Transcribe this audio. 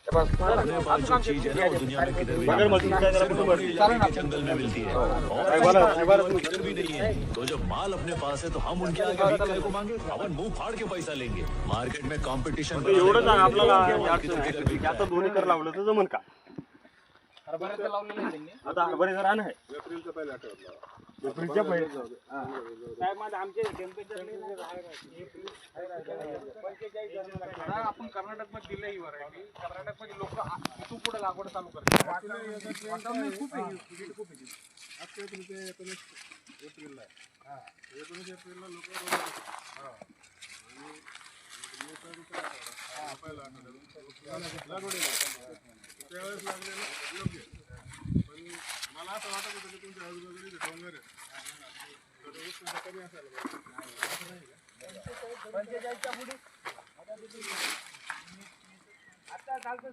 अपने पास जो चीज है ना वो दुनिया में किधर भी नहीं मिलती, जंगल में मिलती है और किधर भी नहीं है। तो जब माल अपने पास है तो हम उनके आगे भीख करे को मांगे? अपन मुंह फाड़ के पैसा लेंगे। मार्केट में कॉम्पिटिशन एवढंच आहे आपल्याला किधर किधर की आता दोन्ही कर लावलं तर जमन का? हरभऱ्याचं लावलेलं आहे त्यांनी. आता हरभऱ्याचं रान आहे एप्रिलच्या पहिल्या आठवड्यात एप्रिलच्या पहिले साहेब माझं आमचे टेम्परेचर आपण कर्नाटक मध्ये दिलं ही व्हरायटी. कर्नाटक मध्ये लोक इथून पुढे लागवड चालू करतात. वातावरण खूप आहे, heat खूप आहे. आजच्या तुमचे 19 एप्रिलला आहे. 19 एप्रिलला लोक पहिला आठवड्यात लागवडीला त्यावेळेस लागलेलं योग्य. पण मला असं वाटत होतं की तुमच्या आजूबाजूला जे डोंगर आहे तर उष्णता कमी असायला पाहिजे. 45च्या पुढे आता कालचं